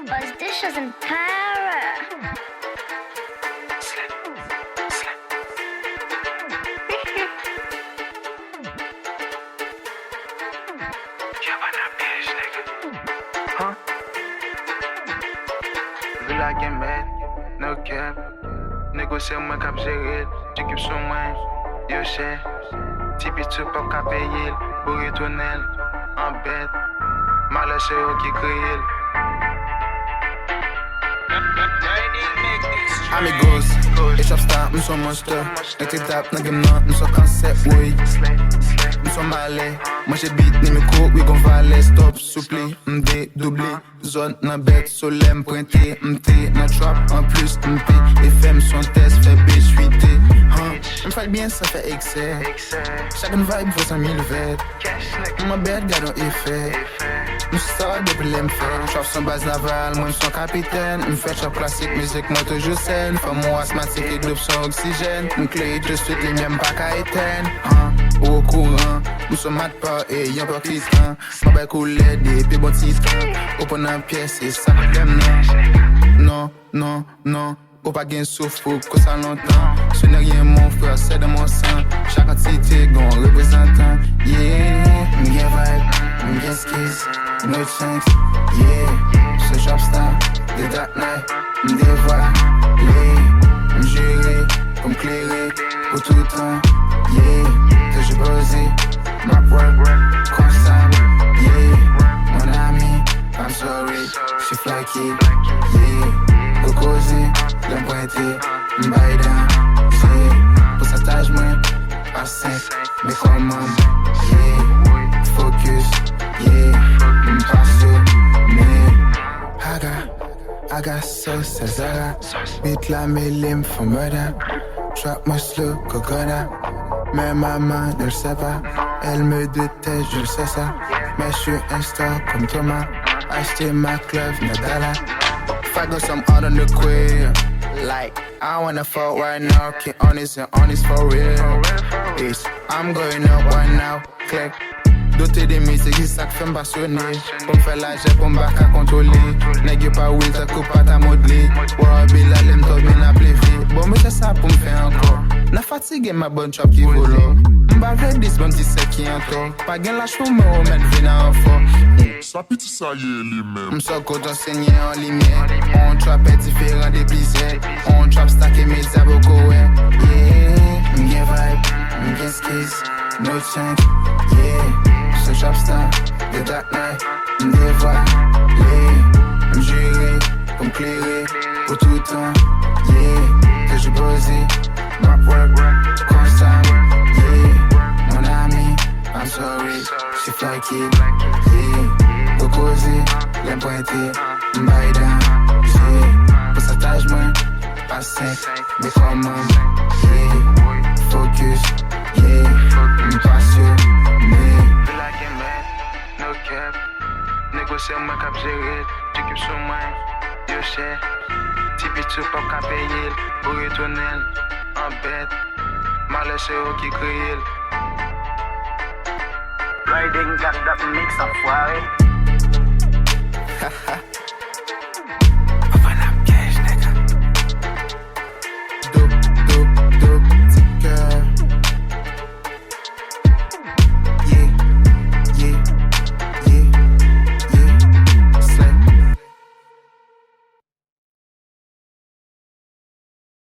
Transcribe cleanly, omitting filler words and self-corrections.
Buzz dishes and para. Huh? Villa gen met, no cap. Négocier moins cap gérer, j'équipe sur moi, yo cher. Tipi tout pas cap payer, pour retourner en bête. Malheur c'est eux qui crient. Amigos, ich hab Star, nous sommes monster. N'étape, n'a game non, nous sommes concept, oui. Nous sommes allés, moi j'ai beat, ni micro, oui gon valet, stop, soupli, m'dé, doublé. Zone nan bête, soleil, pointé, m'té, nan trap, en plus, m'pé. FM, son test, fait bitch, 8T. M'fait bien, ça fait excès. Chacun vibe vaut 100 000 vêtements. Ma bête, garde un effet. Nous sommes depuis l'enfer. J'offre son base naval, moi son capitaine. M'fait chap classique, musique, moi toujours saine. Femme moi asthmatique et groupe sans oxygène. M'clé de suite, les miens pas qu'à éteindre. Au courant, nous sommes mat pas et y'en pas qui s'en. Ma belle coulée, des puis bon titre. Open en pièce, et ça me l'aime, non. Non, non, non. Ou pas gain souffle pour que ça longtemps. Ce n'est rien mon frère, c'est de mon sang. Chaque entité gon représentant. Yeah, m'gain vibe, m'gain skis, no chance. Yeah, ce job star, the dark night, m'dévoile. M'jurer, comme clairer, pour tout le temps. Yeah, que j'ai posé, ma work, constant. Yeah, mon ami, I'm sorry, she fly kid. Yeah, go causer. L'en pointé, m'baïda, c'est pour sa tâche, moi, pas simple, mais comment, yeah, focus, yeah, m'passe, mais, I got sauce, Zara, beat la mêlée, for murder, trap moi slow, cocoda, mais maman ne le sait pas, elle me déteste, je le sais ça, mais je suis un star comme Thomas, acheter ma club, Nadala, if I got some out on the queer. Like, I wanna fuck right now, keep honest and honest for real. Bitch, I'm going up right now, click. Doté des musiques, c'est ça qui fait m'passionner. Pour m'faire la jet, pour m'bac à contrôler. N'est-ce pas will, ta coupe pas ta modelée. Wabi la lème, toi bien à pléver. Bon, mais c'est ça pour m'faire encore. N'a fatigué ma bonne chop qui vole. M'bavle dis bon petit sec qui entend. Pas gain la chou, mais on met vina en fort. Ça petit ça y est lui-même. M'sort quand on saigne en lumière. On trap est différent des plaisirs. On trap stack et mes abocos, ouais. Yeah, m'gain vibe, m'gain skis, no change. Yeah. Ce job star, the dark night, m'dévoile, yeah, m'jurer, pour m'clairer, pour tout le temps, yeah, que j'ai posé, ma work, constant, yeah, mon ami, I'm sorry, she fly kid, yeah, go causer, l'aime pointer, m'baïda, yeah, pour sa tâche, moi, pas simple, mais comment, yeah, focus, yeah, m'passion, No cap, négocier moins cap gérer, j'équipe sur moi, yo cher. Tipi tout pas cap payer, pour retourner en bête. Malheur c'est eux qui crient. Riding got that mix of worry.